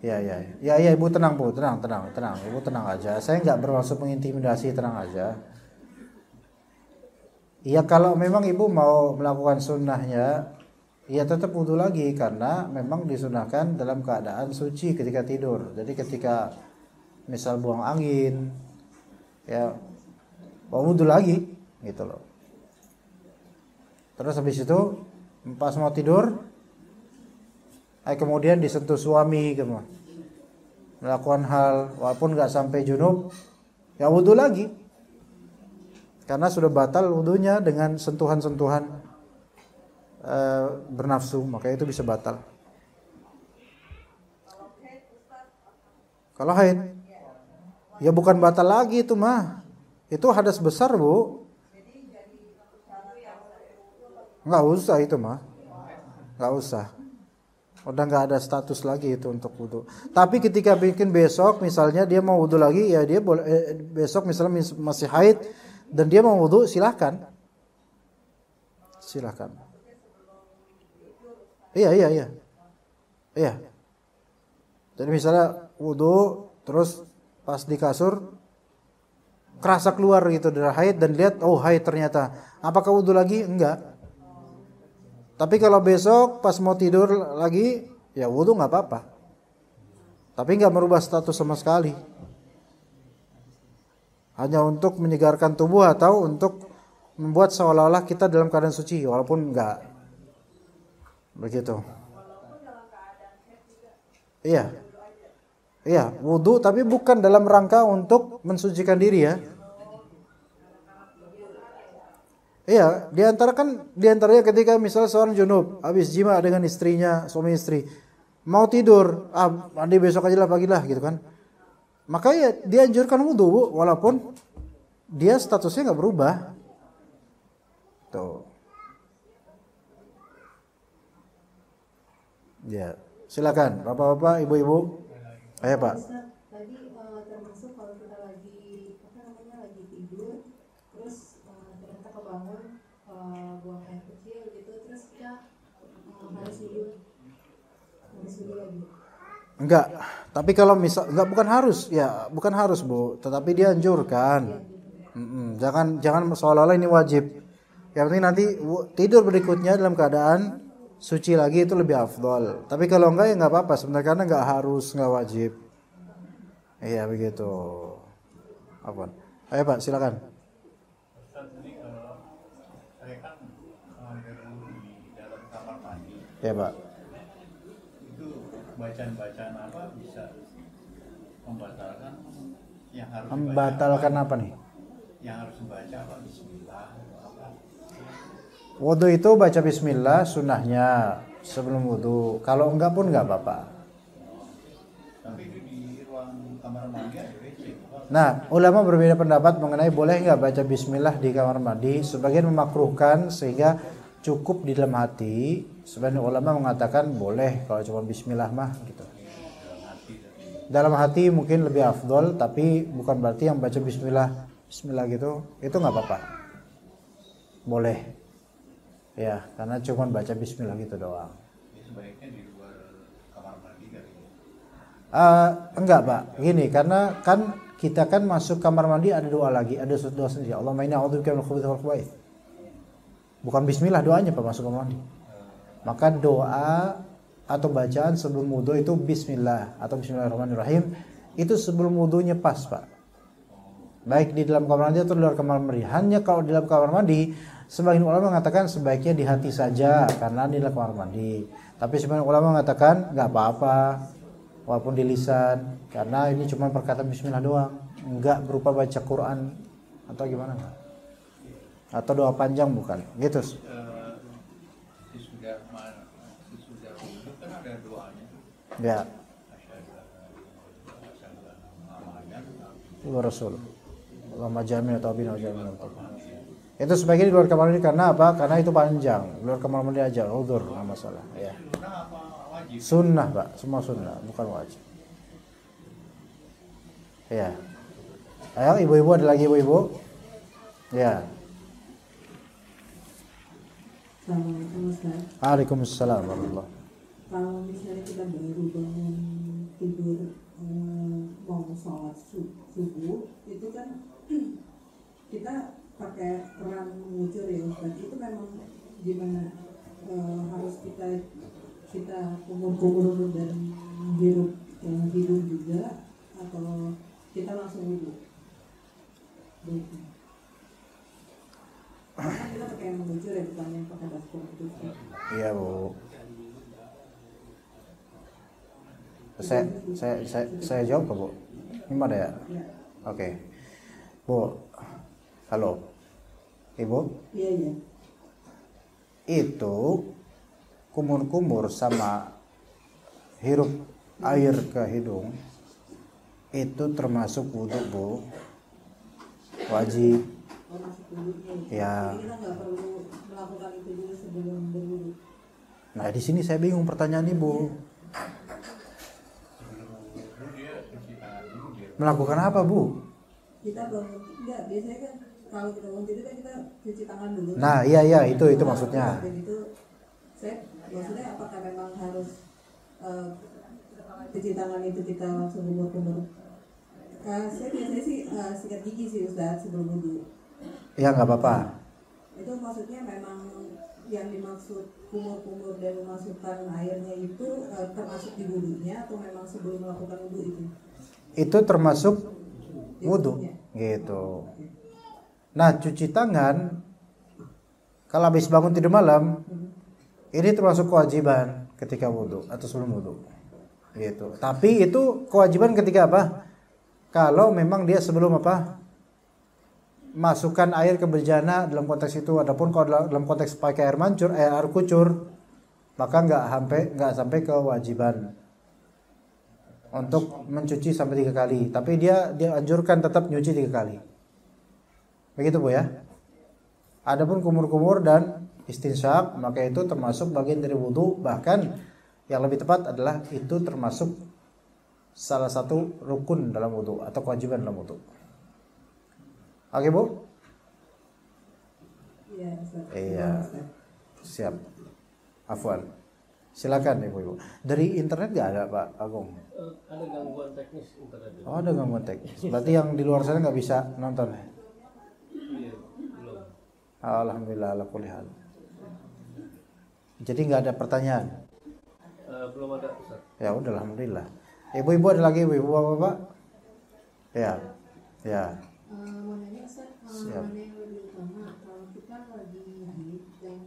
Ya Ibu tenang Bu, tenang. Ibu tenang aja. Saya nggak bermaksud mengintimidasi, tenang aja. Ya kalau memang Ibu mau melakukan sunnahnya, ya tetap wudu lagi karena memang disunahkan dalam keadaan suci ketika tidur. Jadi ketika misal buang angin, ya mau wudhu lagi gitu loh. Terus habis itu pas mau tidur, kemudian disentuh suami gitu, melakukan hal walaupun nggak sampai junub, ya wudhu lagi karena sudah batal wudhunya dengan sentuhan-sentuhan bernafsu, maka itu bisa batal. Kalau haid, ya bukan batal lagi itu mah, itu hadas besar bu. Nggak usah itu mah, nggak usah. Udah nggak ada status lagi itu untuk wudhu. Tapi ketika bikin besok, misalnya dia mau wudhu lagi, ya dia boleh. Besok misalnya masih haid dan dia mau wudhu, silahkan. Silahkan. Iya. Jadi misalnya wudhu, terus pas di kasur kerasa keluar gitu dari haid dan lihat, oh haid ternyata. Apakah wudhu lagi? Enggak. Tapi kalau besok pas mau tidur lagi, ya wudhu nggak apa-apa. Tapi nggak merubah status sama sekali. Hanya untuk menyegarkan tubuh atau untuk membuat seolah-olah kita dalam keadaan suci, walaupun nggak. Begitu. Iya, wudhu tapi bukan dalam rangka untuk mensucikan diri ya. Iya, diantaranya ketika misalnya seorang junub habis jima dengan istrinya, suami istri, mau tidur, mandi besok aja lah pagi lah gitu kan. Maka ya dianjurkan wudhu walaupun dia statusnya nggak berubah. Tuh. Ya, silakan bapak-bapak, ibu-ibu. Ayo Pak. Tadi termasuk kalau kita lagi tidur, terus ternyata kebangun buang air kecil gitu, terus kita harus wudhu lagi. Enggak, tapi kalau misal bukan harus Bu, tetapi dianjurkan. Jangan seolah-olah ini wajib. Yang penting nanti tidur berikutnya dalam keadaan suci lagi itu lebih afdol. Tapi kalau enggak ya enggak apa-apa sebenarnya, karena enggak harus, enggak wajib. Iya begitu. Apa? Ayo Pak, silakan. Ustaz, ini kalau saya kan di dalam kamar mandi. Ya Pak. Itu bacaan-bacaan apa bisa membatalkan yang harus Membatalkan dibaca apa nih? Yang harus membaca apa? Bismillah apa? Wudu itu baca bismillah sunnahnya sebelum wudu. Kalau enggak pun enggak apa-apa. Tapi itu di ruang kamar mandi ada WC. Nah, ulama berbeda pendapat mengenai boleh enggak baca bismillah di kamar mandi. Sebagian memakruhkan sehingga cukup di dalam hati. Sebagian ulama mengatakan boleh kalau cuma bismillah mah gitu. Dalam hati mungkin lebih afdol, tapi bukan berarti yang baca bismillah gitu itu enggak apa-apa. Boleh. Ya, karena cuma baca bismillah gitu doang. Ini sebaiknya di luar kamar mandi kali ya. Enggak Pak, gini, karena kan kita kan masuk kamar mandi ada doa lagi, ada doa sendiri. Allahumma inni a'udzubika minal khubuthi wal khaba'ith. Bukan bismillah doanya Pak masuk kamar mandi. Maka doa atau bacaan sebelum wudu itu bismillah atau bismillahirrahmanirrahim. Itu sebelum wudunya pas Pak. Baik di dalam kamar mandi atau di luar kamar mandi. Hanya kalau di dalam kamar mandi, sebagian ulama mengatakan sebaiknya di hati saja karena di dalam kamar mandi. Tapi sebagian ulama mengatakan nggak apa-apa walaupun di lisan karena ini cuma perkataan bismillah doang, nggak berupa baca Quran atau gimana atau doa panjang bukan gitu. Sesudah wudu kan ada doanya. Ya. Rasul. Allahumma jami'a taubina wa jami'a taubina. Itu sebaiknya di luar kamar mandi karena apa? Karena itu panjang. Di luar kamar mandi aja, udzur, enggak masalah, ya. Sunnah, Pak. Semua sunnah, bukan wajib. Ya. Ayo ibu-ibu, ada lagi ibu-ibu? Ya. Assalamualaikum Ustaz. Waalaikumsalam warahmatullahi. Kalau misalnya kita baru bangun tidur mau sholat subuh, itu kan kita pakai keran mengucur ya Ustaz. Itu memang gimana, harus kita kumur-kumur dan hirup hidung juga atau kita langsung wudhu? Karena kita pakai yang bocor ya, bukan yang pakai baskom itu. Iya Bu. Saya jawab ke Bu. Gimana ya? Ya. Oke. Bu. Halo. Ibu. Iya. Itu kumur-kumur sama hirup air ke hidung itu termasuk wudhu Bu. Wajib. Oh, masuk wudhunya. Ya. Jadi kita nggak perlu melakukan itu dulu sebelum berwudhu. Nah di sini saya bingung pertanyaan Ibu. Melakukan apa Bu? Kita bangun enggak, biasanya kan kalau kita bangun tidur kan kita cuci tangan dulu. Nah iya itu maksudnya. Dan itu saya maksudnya apakah memang harus cuci tangan itu kita langsung kumur-kumur? Saya biasanya sih sikat gigi sih Ustaz sebelum wudhu. Ya nggak apa-apa. Itu maksudnya memang yang dimaksud kumur-kumur dan memasukkan airnya itu termasuk di wudhunya atau memang sebelum melakukan wudhu itu? Itu termasuk wudhu gitu. Nah cuci tangan kalau habis bangun tidur malam ini termasuk kewajiban ketika wudhu atau sebelum wudhu gitu. Tapi itu kewajiban ketika apa? Kalau memang dia sebelum apa? Masukkan air ke bejana dalam konteks itu. Adapun kalau dalam konteks pakai air mancur, air kucur, maka nggak sampai kewajiban untuk mencuci sampai 3 kali. Tapi dia anjurkan tetap nyuci 3 kali. Begitu Bu ya. Adapun kumur-kumur dan istinsyak, maka itu termasuk bagian dari wudhu. Bahkan yang lebih tepat adalah itu termasuk salah satu rukun dalam wudhu atau kewajiban dalam wudhu. Oke Bu? Iya, Ustaz. Iya. Siap. Afwan. Silakan Ibu. Dari internet nggak ada Pak Agung? Ada gangguan teknis internet. Oh ada gangguan teknis. Berarti yang di luar sana nggak bisa nonton ya? Iya, belum. Alhamdulillah ala kulli hal. Jadi nggak ada pertanyaan? Belum ada Ustaz. Ya udah alhamdulillah. Ibu-ibu ada lagi ibu bapak? Ya. Mau nanya Ustaz, Siap. mana yang lebih utama kalau kita lagi haid dan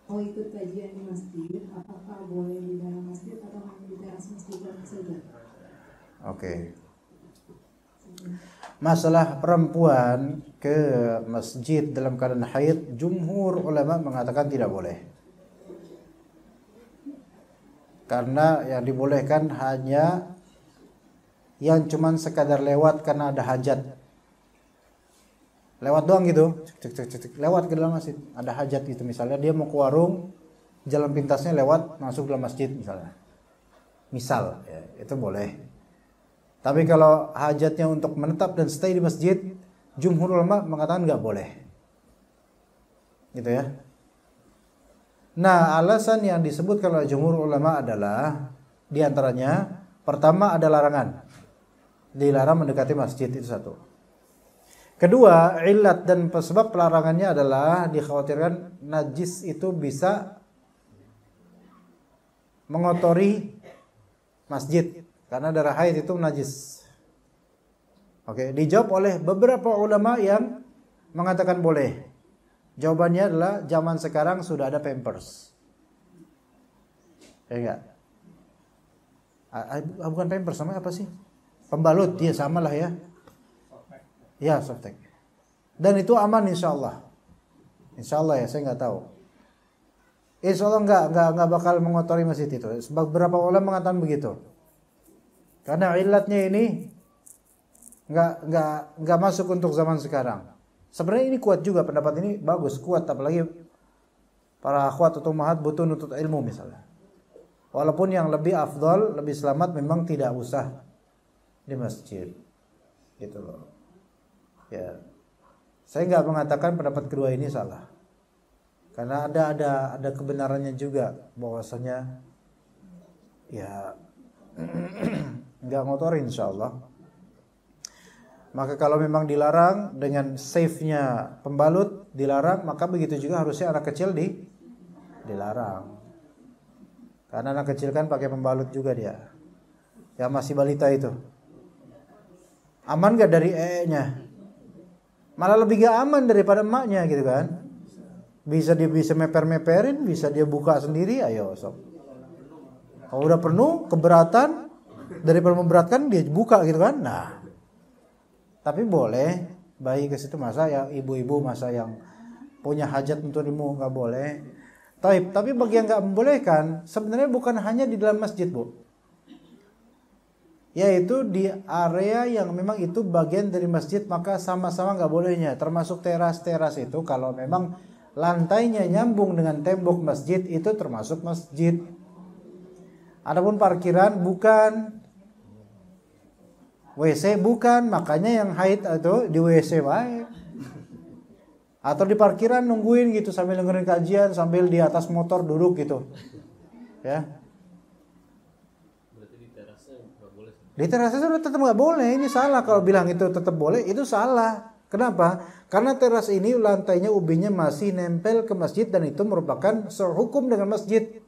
mau ikut kajian di masjid, apakah boleh di dalam masjid atau hanya di teras masjid saja? Oke. Masalah perempuan ke masjid dalam keadaan haid, jumhur ulama mengatakan tidak boleh. Karena yang dibolehkan hanya yang cuman sekadar lewat karena ada hajat. Lewat doang gitu, lewat ke dalam masjid, ada hajat gitu misalnya dia mau ke warung, jalan pintasnya lewat masuk dalam masjid misalnya. Misal, ya, itu boleh. Tapi kalau hajatnya untuk menetap dan stay di masjid, jumhur ulama mengatakan nggak boleh. Gitu ya. Nah, alasan yang disebutkan oleh jumhur ulama adalah diantaranya pertama ada larangan. Dilarang mendekati masjid, itu satu. Kedua, illat dan sebab pelarangannya adalah dikhawatirkan najis itu bisa mengotori masjid karena darah haid itu najis. Oke, dijawab oleh beberapa ulama yang mengatakan boleh. Jawabannya adalah zaman sekarang sudah ada Pampers. Ya enggak? Bukan Pampers, namanya apa sih? Pembalut, dia samalah ya. Ya, softtek. Dan itu aman insyaallah. Insyaallah ya, saya nggak tahu. Insyaallah nggak bakal mengotori masjid itu. Sebab beberapa ulama mengatakan begitu. Karena illatnya ini nggak masuk untuk zaman sekarang. Sebenarnya ini kuat juga, pendapat ini bagus, kuat, apalagi para akhwat atau ummahat butuh nuntut ilmu misalnya. Walaupun yang lebih afdal, lebih selamat memang tidak usah di masjid. Gitu loh. Ya. Saya nggak mengatakan pendapat kedua ini salah. Karena ada kebenarannya juga bahwasanya ya nggak ngotorin insyaallah. Maka kalau memang dilarang dengan safe-nya pembalut dilarang, maka begitu juga harusnya anak kecil dilarang. Karena anak kecil kan pakai pembalut juga dia. Yang masih balita itu. Aman gak dari nya? Malah lebih gak aman daripada emaknya gitu kan. Bisa meper-meperin, bisa dia buka sendiri, ayo sok. Kalau udah penuh, keberatan, daripada memberatkan dia buka gitu kan. Nah, tapi boleh bayi ke situ, masa ya ibu-ibu masa yang punya hajat untuk ilmu nggak boleh. Tapi bagi yang nggak membolehkan, sebenarnya bukan hanya di dalam masjid, Bu. Yaitu di area yang memang itu bagian dari masjid, maka sama-sama nggak bolehnya. Termasuk teras-teras itu kalau memang lantainya nyambung dengan tembok masjid itu termasuk masjid. Adapun parkiran bukan, WC bukan, makanya yang haid itu di WC wae. Atau di parkiran nungguin gitu sambil dengerin kajian, sambil di atas motor duduk gitu. Ya. Berarti di terasnya nggak boleh. Di terasnya sudah tetap nggak boleh. Ini salah kalau bilang itu tetap boleh, itu salah. Kenapa? Karena teras ini lantainya ubinya masih nempel ke masjid dan itu merupakan sehukum dengan masjid.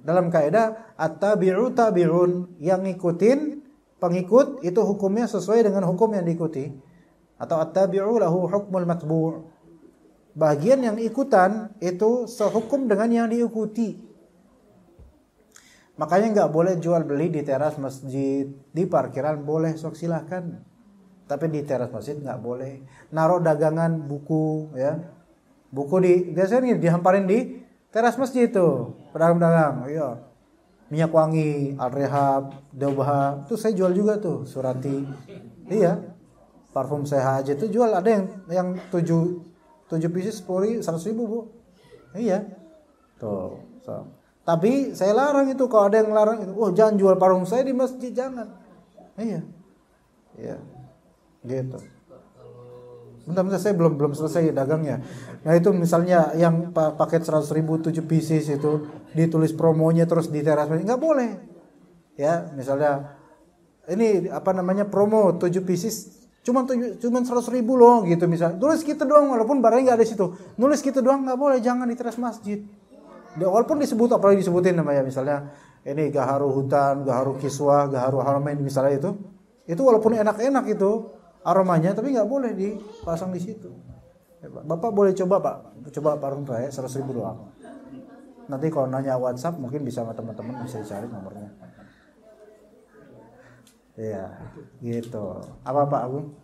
Dalam kaidah at-tabi'u tabi'un, yang ngikutin pengikut itu hukumnya sesuai dengan hukum yang diikuti. Atau at-tabi'u lahu hukmul matbu'. Bagian yang ikutan itu sehukum dengan yang diikuti. Makanya nggak boleh jual beli di teras masjid, di parkiran boleh, sok silahkan. Tapi di teras masjid nggak boleh. Naruh dagangan buku, ya, buku biasanya dihamparin di teras masjid tuh, pedagang-pedagang, iya. Minyak wangi, Al-Rehab, Dobha, itu saya jual juga tuh, Surati, iya. Parfum saya aja tuh jual, ada yang 7 pieces 100.000, Bu. Iya. Tuh. So. Tapi saya larang itu, kalau ada yang larang itu, jangan jual parfum saya di masjid, jangan. Iya. Iya. Gitu. Bentar, saya belum selesai dagangnya. Nah itu misalnya yang paket 100.000 7 pieces itu ditulis promonya terus di teras, nggak boleh. Ya, misalnya ini promo 7 pieces cuman 100.000 loh gitu misalnya. Tulis gitu doang walaupun barangnya nggak ada di situ. Nulis gitu doang nggak boleh, jangan di teras masjid. Walaupun disebut, apalagi disebutin namanya misalnya ini gaharu hutan, gaharu kiswah, gaharu haramain misalnya itu walaupun enak-enak itu aromanya, tapi nggak boleh dipasang di situ. Bapak boleh coba, Pak, parfum saya 100.000 doang. Nanti kalau nanya WhatsApp mungkin bisa sama teman-teman bisa dicari nomornya. Iya, gitu. Apa Pak Agung?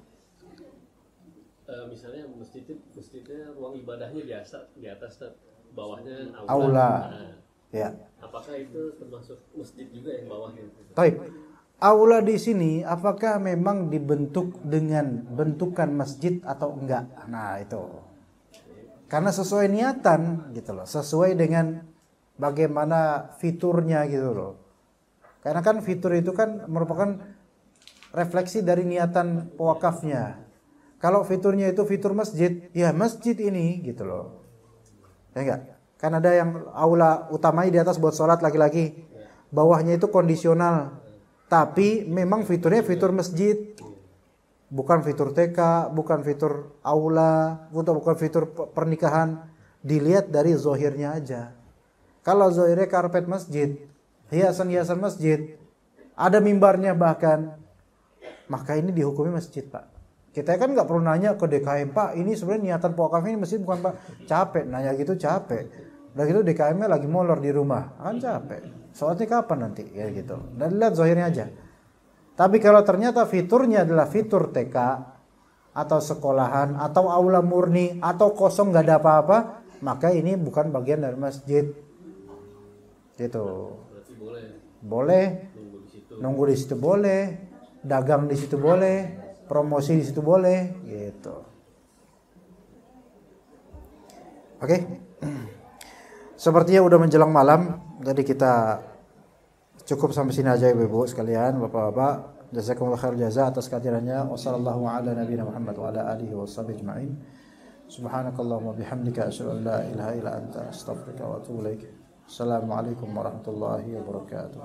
Misalnya masjidnya ruang ibadahnya biasa di atas, bawahnya aula. Ya. Apakah itu termasuk masjid juga yang bawahnya? Baik. Aula di sini apakah memang dibentuk dengan bentukan masjid atau enggak? Nah, itu. Karena sesuai niatan gitu loh, sesuai dengan bagaimana fiturnya gitu loh. Karena kan fitur itu kan merupakan refleksi dari niatan pewakafnya. Kalau fiturnya itu fitur masjid, ya masjid ini gitu loh. Ya enggak? Kan ada yang aula utamanya di atas buat sholat laki-laki, bawahnya itu kondisional. Tapi memang fiturnya fitur masjid, bukan fitur TK, bukan fitur aula, bukan fitur pernikahan. Dilihat dari zohirnya aja. Kalau zohirnya karpet masjid, hiasan-hiasan masjid, ada mimbarnya bahkan, maka ini dihukumi masjid, Pak. Kita kan nggak perlu nanya ke DKM, Pak, ini sebenarnya niatan wakaf ini masjid bukan, Pak. Capek, nanya gitu capek. Udah gitu DKM-nya lagi molor di rumah, kan capek. Soalnya kapan nanti ya gitu. Dan lihat zahirnya aja. Tapi kalau ternyata fiturnya adalah fitur TK atau sekolahan atau aula murni atau kosong nggak ada apa-apa, maka ini bukan bagian dari masjid. Gitu. Berarti boleh. Boleh. Nunggu di situ boleh. Dagang di situ boleh. Promosi di situ boleh. Gitu. Oke. Sepertinya udah menjelang malam, jadi kita cukup sampai sini aja Ibu-ibu sekalian, Bapak-bapak. Jazakumullah khair jaza atas kehadirannya. Wassallallahu ala nabiyina Muhammad wa ala alihi washabihi ajma'in. Subhanakallahumma bihamdika asyhadu an la ilaha illa anta astaghfiruka wa atubu ilaik. Assalamualaikum warahmatullahi wabarakatuh.